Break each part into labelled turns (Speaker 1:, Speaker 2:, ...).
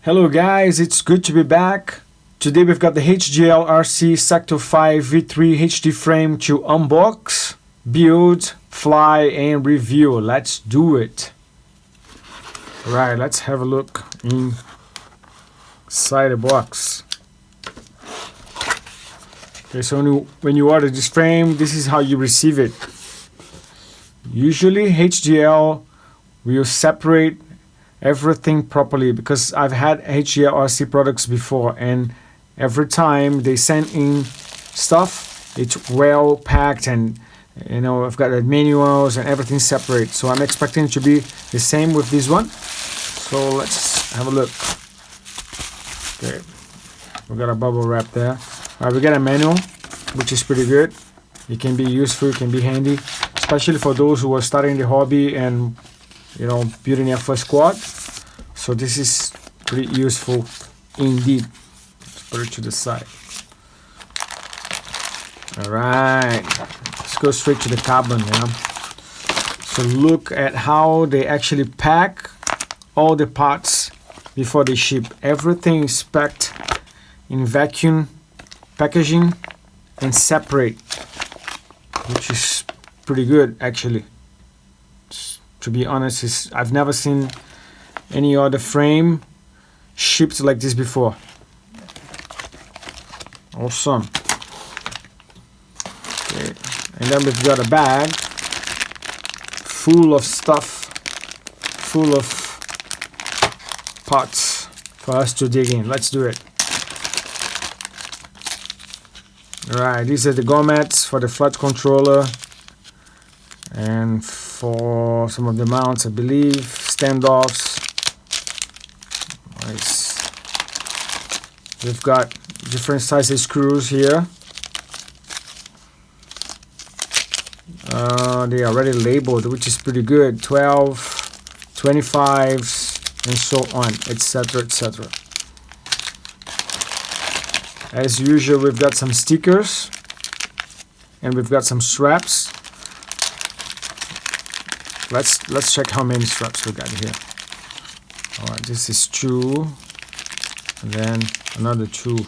Speaker 1: Hello guys, it's good to be back. Today we've got the HGLRC Sector 5 V3 HD frame to unbox, build, fly and review. Let's do it. Right, let's have a look inside the box. Okay, so when you order this frame, this is how you receive it. Usually HGL will separate everything properly, because I've had HGLRC products before and every time they send in stuff, it's well packed and I've got the manuals and everything separate. So I'm expecting it to be the same with this one. So let's have a look. Okay, we got a bubble wrap there. Alright, we got a manual, which is pretty good. It can be useful, it can be handy, especially for those who are starting the hobby and building their first quad. So this is pretty useful indeed. Let's put it to the side. All right, let's go straight to the carbon now. So look at how they actually pack all the parts before they ship. Everything is packed in vacuum packaging and separate, which is pretty good actually. To be honest, I've never seen any other frame shipped like this before. Awesome. Okay. And then we've got a bag full of stuff, full of parts for us to dig in. Let's do it. Alright, these are the grommets for the flight controller and for some of the mounts, I believe, standoffs. Nice. We've got different sizes screws here. They are already labeled, which is pretty good. 12, 25s, and so on, etc., etc. As usual, we've got some stickers and we've got some straps. Let's check how many straps we got here. All right, this is 2, and then another 2,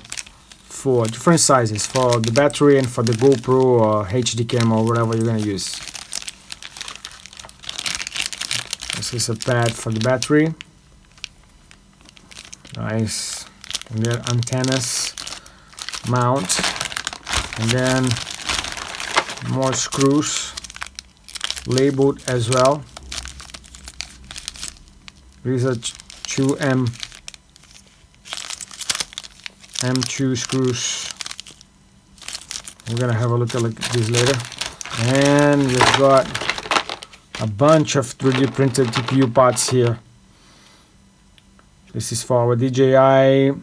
Speaker 1: 4 different sizes for the battery and for the GoPro or HD camera or whatever you're gonna use. This is a pad for the battery. Nice. And then antennas mount, and then more screws labeled as well. These are 2 M2 screws. We're gonna have a look at this later. And we've got a bunch of 3D printed TPU parts here. This is for our DJI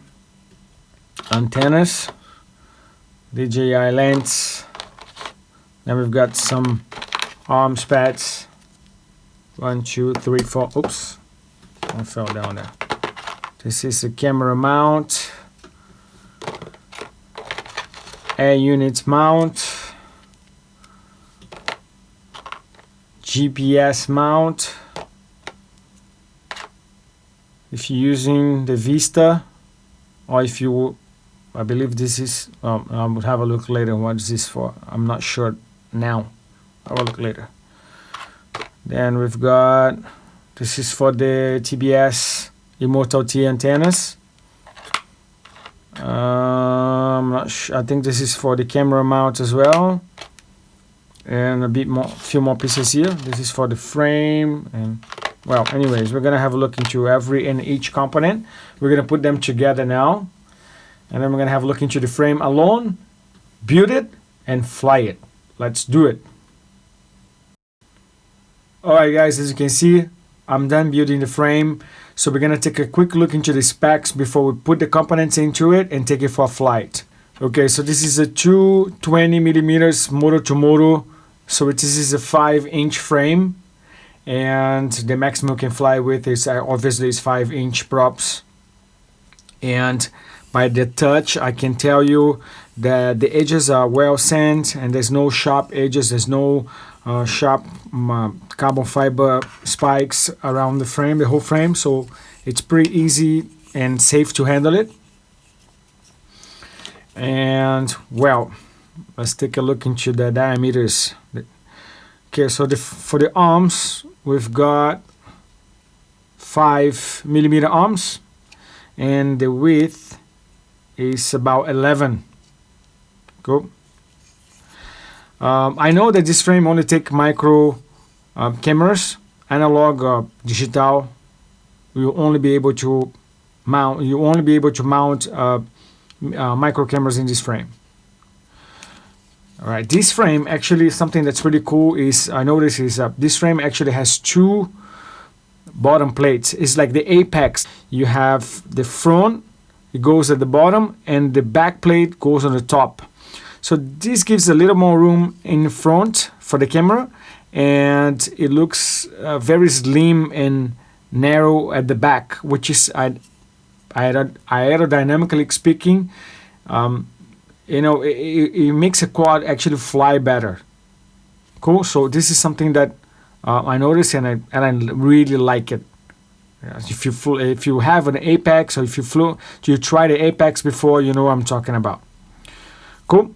Speaker 1: antennas, DJI lens. Then we've got some arms pads. 1, 2, 3, 4. Oops, I fell down there. This is a camera mount, air units mount, GPS mount. If you're using the Vista, or if you, I believe this is, I will have a look later what is this for. I'm not sure now. I will look later. Then we've got, this is for the TBS Immortal T antennas. I'm not sure. I think this is for the camera mount as well. And a bit more, few more pieces here. This is for the frame. And well, anyways, we're gonna have a look into every and each component. We're gonna put them together now, and then we're gonna have a look into the frame alone, build it, and fly it. Let's do it. Alright guys, as you can see, I'm done building the frame. So we're gonna take a quick look into the specs before we put the components into it and take it for a flight. Okay, so this is a 220mm motor to motor. So this is a 5-inch frame, and the maximum you can fly with is obviously is 5-inch props. And by the touch, I can tell you that the edges are well sanded and there's no sharp edges, there's no sharp carbon fiber spikes around the frame, the whole frame. So it's pretty easy and safe to handle it. And well, let's take a look into the diameters. Okay, so for the arms, we've got 5mm arms, and the width is about 11. Cool. I know that this frame only take micro cameras, analog or digital. You'll only be able to mount. Micro cameras in this frame. All right, this frame actually, something that's pretty cool is I noticed is this frame actually has two bottom plates. It's like the apex. You have the front, it goes at the bottom, and the back plate goes on the top. So this gives a little more room in front for the camera, and it looks very slim and narrow at the back, which is aerodynamically speaking, it makes a quad actually fly better. Cool. So this is something that I noticed, and I really like it. If you have an apex, or if you try the apex before, you know what I'm talking about. Cool.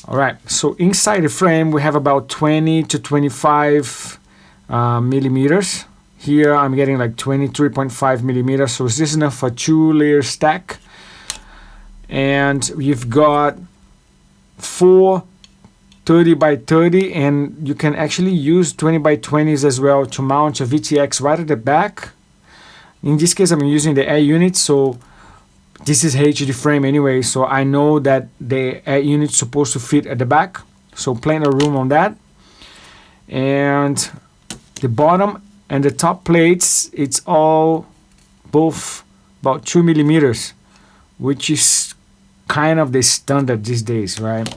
Speaker 1: All right. So inside the frame we have about 20 to 25 millimeters. Here I'm getting like 23.5 millimeters, so is this enough for 2-layer stack? And we've got 4 30 by 30, and you can actually use 20 by 20s as well to mount a VTX right at the back. In this case I'm using the air unit, so this is HD frame anyway, so I know that the air unit's supposed to fit at the back, so plenty of room on that. And the bottom and the top plates, it's all both about 2 millimeters, which is kind of the standard these days, right?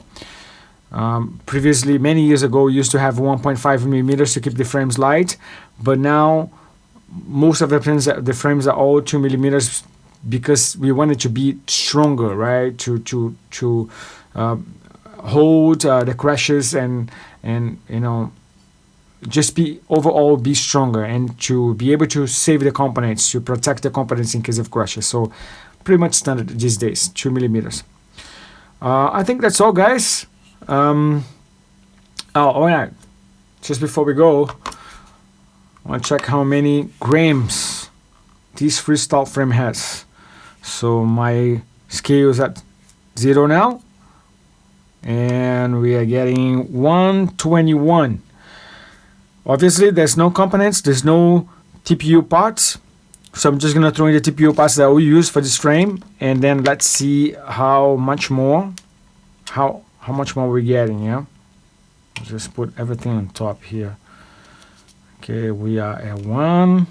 Speaker 1: Previously, many years ago, we used to have 1.5 millimeters to keep the frames light, but now most of the frames are all 2 millimeters because we want it to be stronger, right? To hold the crashes and just be overall be stronger, and to be able to save the components, to protect the components in case of crashes. So pretty much standard these days, 2 millimeters. I think that's all, guys. Oh yeah, just before we go, I want to check how many grams this freestyle frame has. So my scale is at 0 now, and we are getting 121. Obviously, there's no components, there's no TPU parts, so I'm just gonna throw in the TPU parts that we use for this frame, and then let's see how much more we're getting. Yeah, just put everything on top here. Okay, we are at 1.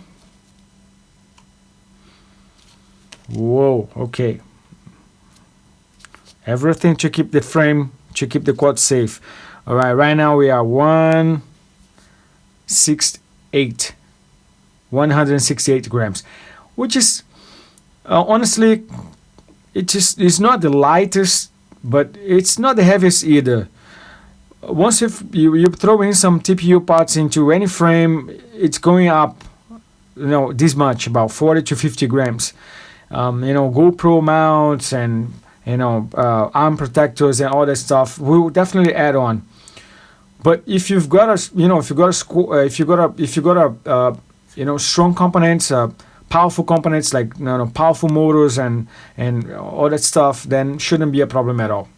Speaker 1: Whoa, okay. Everything to keep the frame, to keep the quad safe. All right, right now we are 168 grams, which is honestly, it's not the lightest, but it's not the heaviest either. Once you throw in some TPU parts into any frame, it's going up, this much, about 40 to 50 grams. GoPro mounts and arm protectors and all that stuff will definitely add on. But if you've got strong components, powerful components like powerful motors and all that stuff, then shouldn't be a problem at all.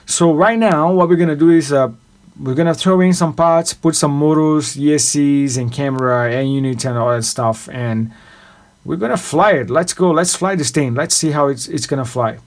Speaker 1: So right now, what we're gonna do is we're gonna throw in some parts, put some motors, ESCs, and camera, air units, and all that stuff, and we're gonna fly it. Let's go. Let's fly this thing. Let's see how it's gonna fly.